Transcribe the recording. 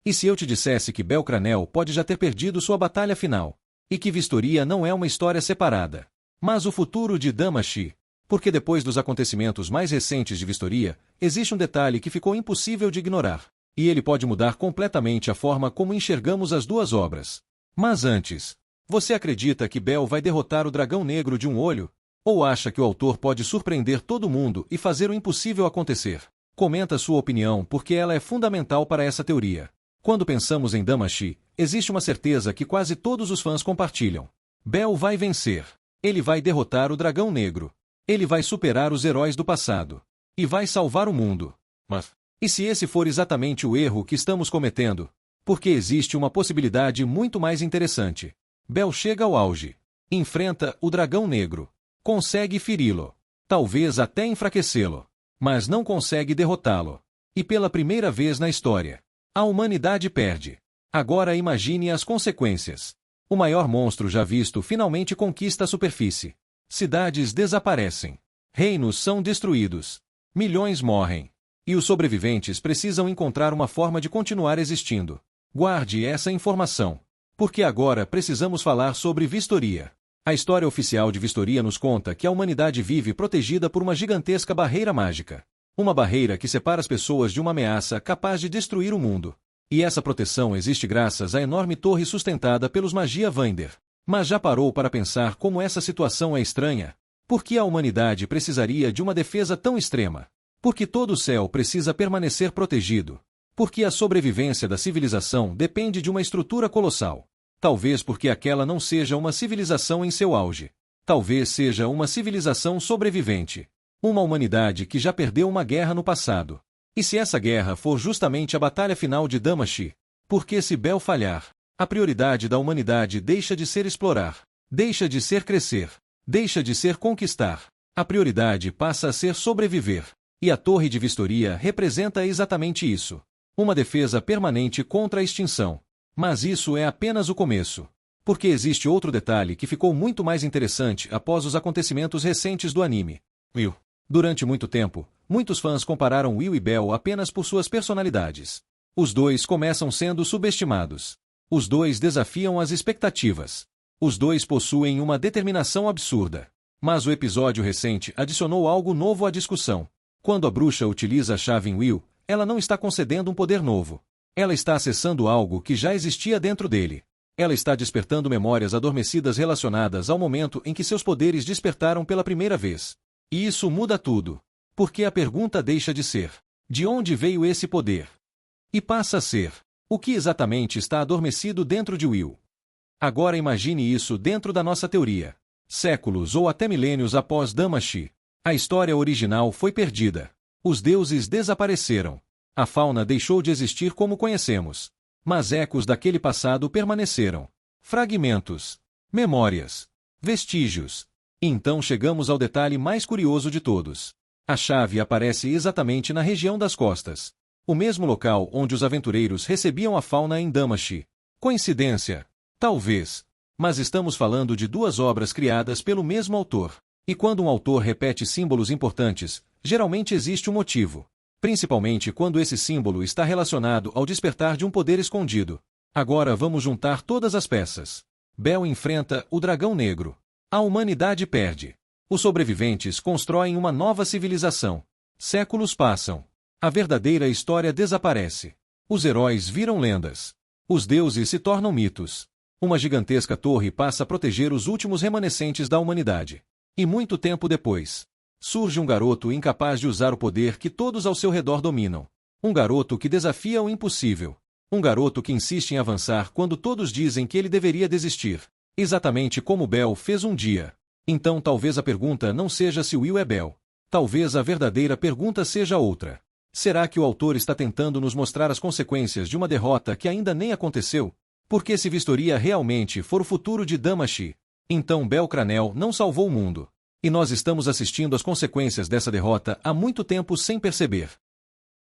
E se eu te dissesse que Belcranel pode já ter perdido sua batalha final? E que Vistoria não é uma história separada, mas o futuro de Damacy? Porque depois dos acontecimentos mais recentes de Vistoria, existe um detalhe que ficou impossível de ignorar. E ele pode mudar completamente a forma como enxergamos as duas obras. Mas antes, você acredita que Bel vai derrotar o dragão negro de um olho? Ou acha que o autor pode surpreender todo mundo e fazer o impossível acontecer? Comenta sua opinião porque ela é fundamental para essa teoria. Quando pensamos em Damacy, existe uma certeza que quase todos os fãs compartilham. Bel vai vencer. Ele vai derrotar o dragão negro. Ele vai superar os heróis do passado. E vai salvar o mundo. Mas, e se esse for exatamente o erro que estamos cometendo? Porque existe uma possibilidade muito mais interessante. Bel chega ao auge. Enfrenta o dragão negro. Consegue feri-lo. Talvez até enfraquecê-lo. Mas não consegue derrotá-lo. E pela primeira vez na história, a humanidade perde. Agora imagine as consequências. O maior monstro já visto finalmente conquista a superfície. Cidades desaparecem. Reinos são destruídos. Milhões morrem. E os sobreviventes precisam encontrar uma forma de continuar existindo. Guarde essa informação. Porque agora precisamos falar sobre Vistoria. A história oficial de Vistoria nos conta que a humanidade vive protegida por uma gigantesca barreira mágica. Uma barreira que separa as pessoas de uma ameaça capaz de destruir o mundo. E essa proteção existe graças à enorme torre sustentada pelos Magia Vander. Mas já parou para pensar como essa situação é estranha? Por que a humanidade precisaria de uma defesa tão extrema? Por que todo o céu precisa permanecer protegido? Por que a sobrevivência da civilização depende de uma estrutura colossal? Talvez porque aquela não seja uma civilização em seu auge. Talvez seja uma civilização sobrevivente. Uma humanidade que já perdeu uma guerra no passado. E se essa guerra for justamente a batalha final de Damacy? Porque se Bel falhar, a prioridade da humanidade deixa de ser explorar, deixa de ser crescer, deixa de ser conquistar. A prioridade passa a ser sobreviver. E a Torre de Vistoria representa exatamente isso. Uma defesa permanente contra a extinção. Mas isso é apenas o começo. Porque existe outro detalhe que ficou muito mais interessante após os acontecimentos recentes do anime. Will. Durante muito tempo, muitos fãs compararam Will e Bel apenas por suas personalidades. Os dois começam sendo subestimados. Os dois desafiam as expectativas. Os dois possuem uma determinação absurda. Mas o episódio recente adicionou algo novo à discussão. Quando a bruxa utiliza a chave em Will, ela não está concedendo um poder novo. Ela está acessando algo que já existia dentro dele. Ela está despertando memórias adormecidas relacionadas ao momento em que seus poderes despertaram pela primeira vez. E isso muda tudo. Porque a pergunta deixa de ser: de onde veio esse poder? E passa a ser: o que exatamente está adormecido dentro de Will? Agora imagine isso dentro da nossa teoria. Séculos ou até milênios após Damacy, a história original foi perdida. Os deuses desapareceram. A fauna deixou de existir como conhecemos. Mas ecos daquele passado permaneceram. Fragmentos. Memórias. Vestígios. E então chegamos ao detalhe mais curioso de todos. A chave aparece exatamente na região das costas. O mesmo local onde os aventureiros recebiam a fauna em Damacy. Coincidência? Talvez. Mas estamos falando de duas obras criadas pelo mesmo autor. E quando um autor repete símbolos importantes, geralmente existe um motivo. Principalmente quando esse símbolo está relacionado ao despertar de um poder escondido. Agora vamos juntar todas as peças. Bel enfrenta o dragão negro. A humanidade perde. Os sobreviventes constroem uma nova civilização. Séculos passam. A verdadeira história desaparece. Os heróis viram lendas. Os deuses se tornam mitos. Uma gigantesca torre passa a proteger os últimos remanescentes da humanidade. E muito tempo depois, surge um garoto incapaz de usar o poder que todos ao seu redor dominam. Um garoto que desafia o impossível. Um garoto que insiste em avançar quando todos dizem que ele deveria desistir. Exatamente como Bel fez um dia. Então talvez a pergunta não seja se Will é Bel. Talvez a verdadeira pergunta seja outra. Será que o autor está tentando nos mostrar as consequências de uma derrota que ainda nem aconteceu? Porque se Vistoria realmente for o futuro de Damacy, então Belcranel não salvou o mundo. E nós estamos assistindo às consequências dessa derrota há muito tempo sem perceber.